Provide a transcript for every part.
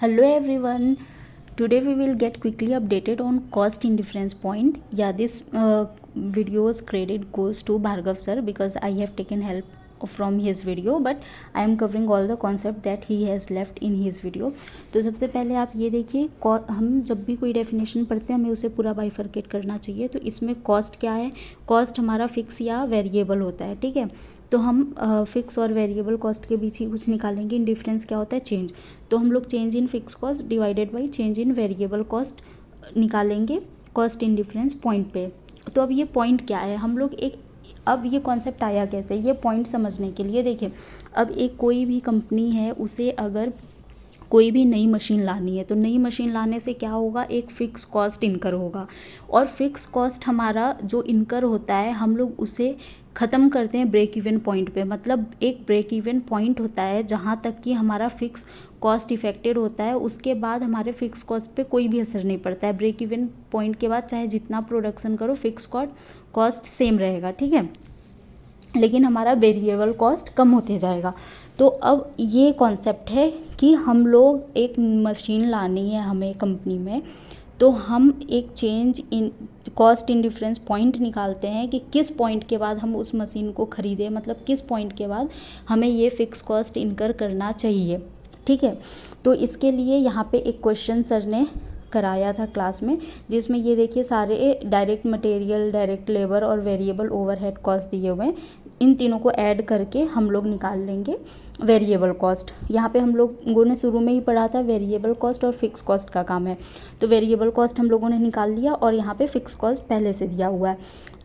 Hello everyone. Today we will get quickly updated on cost indifference point. Yeah, this video's credit goes to Bhargav sir because I have taken help from his video, but I am covering all the concept that he has left in his video. तो सबसे पहले आप ये देखिए, हम जब भी कोई डेफिनेशन पढ़ते हैं हमें उसे पूरा बाइफरकेट करना चाहिए. तो इसमें कॉस्ट क्या है? कॉस्ट हमारा फिक्स या वेरिएबल होता है, ठीक है. तो हम फिक्स और वेरिएबल कॉस्ट के बीच ही कुछ निकालेंगे. इन डिफरेंस क्या होता है? चेंज. तो हम लोग change in fix cost divided by change in variable cost निकालेंगे कॉस्ट इन डिफरेंस पॉइंट पे. तो अब ये पॉइंट क्या है? हम लोग अब ये कॉन्सेप्ट आया कैसे, ये पॉइंट समझने के लिए देखिए. अब एक कोई भी कंपनी है, उसे अगर कोई भी नई मशीन लानी है तो नई मशीन लाने से क्या होगा? एक फ़िक्स कॉस्ट इनकर होगा. और फिक्स कॉस्ट हमारा जो इनकर होता है हम लोग उसे ख़त्म करते हैं ब्रेक इवन पॉइंट पे. मतलब एक ब्रेक इवन पॉइंट होता है जहाँ तक कि हमारा फिक्स कॉस्ट इफेक्टेड होता है, उसके बाद हमारे फिक्स कॉस्ट पे कोई भी असर नहीं पड़ता है. ब्रेक इवन पॉइंट के बाद चाहे जितना प्रोडक्शन करो फिक्स कॉस्ट सेम रहेगा, ठीक है, लेकिन हमारा वेरिएबल कॉस्ट कम होते जाएगा. तो अब ये कॉन्सेप्ट है कि हम लोग एक मशीन लानी है हमें कंपनी में, तो हम एक change in cost in difference point निकालते हैं कि किस पॉइंट के बाद हम उस मशीन को ख़रीदें. मतलब किस पॉइंट के बाद हमें ये फ़िक्स कॉस्ट इनकर करना चाहिए, ठीक है. तो इसके लिए यहाँ पे एक क्वेश्चन सर ने कराया था क्लास में, जिसमें ये देखिए सारे डायरेक्ट मटेरियल, डायरेक्ट लेबर और वेरिएबल ओवरहेड कॉस्ट दिए हुए हैं. इन तीनों को ऐड करके हम लोग निकाल लेंगे वेरिएबल कॉस्ट. यहाँ पे हम लोगों ने शुरू में ही पढ़ा था वेरिएबल कॉस्ट और फिक्स कॉस्ट का काम है. तो वेरिएबल कॉस्ट हम लोगों ने निकाल लिया और यहाँ पे फिक्स कॉस्ट पहले से दिया हुआ है.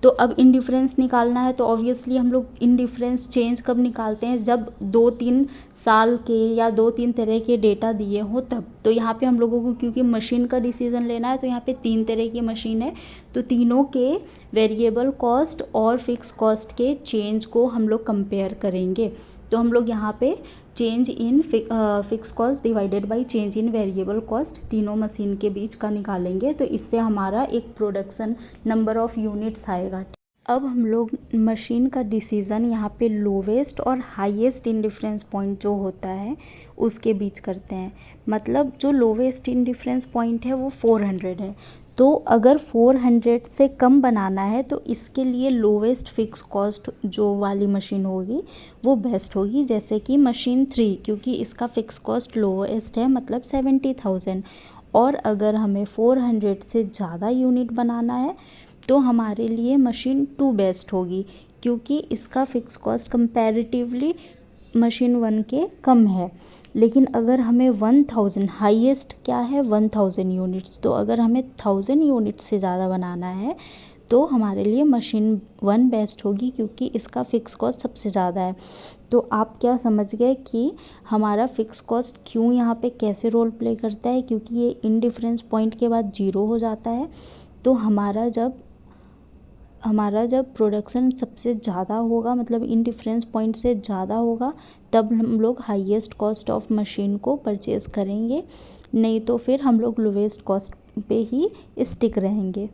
तो अब इन डिफरेंस निकालना है. तो ऑब्वियसली हम लोग इन डिफरेंस चेंज कब निकालते हैं? जब 2-3 साल के या 2-3 तरह के डेटा दिए हो तब. तो यहाँ पे हम लोगों को क्योंकि मशीन का डिसीजन लेना है तो यहाँ पे 3 तरह की मशीन है, तो तीनों के वेरिएबल कॉस्ट और फिक्स कॉस्ट के चेंज को हम लोग कंपेयर करेंगे. तो हम लोग यहाँ पे change in fix cost divided by change in variable cost तीनों मशीन के बीच का निकालेंगे. तो इससे हमारा एक प्रोडक्शन नंबर ऑफ़ यूनिट्स आएगा. अब हम लोग मशीन का डिसीज़न यहाँ पे लोवेस्ट और हाईएस्ट इन डिफरेंस पॉइंट जो होता है उसके बीच करते हैं. मतलब जो लोवेस्ट इन डिफरेंस पॉइंट है वो 400 है. तो अगर 400 से कम बनाना है तो इसके लिए लोवेस्ट फिक्स कॉस्ट जो वाली मशीन होगी वो बेस्ट होगी. जैसे कि मशीन 3, क्योंकि इसका फ़िक्स कॉस्ट लोवेस्ट है, मतलब 70,000. और अगर हमें 400 से ज़्यादा यूनिट बनाना है तो हमारे लिए मशीन 2 बेस्ट होगी, क्योंकि इसका फ़िक्स कॉस्ट कंपैरेटिवली मशीन 1 के कम है. लेकिन अगर हमें 1000 हाईएस्ट क्या है 1000 यूनिट्स, तो अगर हमें 1000 यूनिट्स से ज़्यादा बनाना है तो हमारे लिए मशीन 1 बेस्ट होगी, क्योंकि इसका फ़िक्स कॉस्ट सबसे ज़्यादा है. तो आप क्या समझ गए कि हमारा फ़िक्स कॉस्ट क्यों यहाँ पे कैसे रोल प्ले करता है? क्योंकि ये इन डिफरेंस पॉइंट के बाद 0 हो जाता है. तो हमारा जब प्रोडक्शन सबसे ज़्यादा होगा, मतलब इन डिफरेंस पॉइंट से ज़्यादा होगा, तब हम लोग हाईएस्ट कॉस्ट ऑफ मशीन को परचेज़ करेंगे. नहीं तो फिर हम लोग लोवेस्ट कॉस्ट पे ही स्टिक रहेंगे.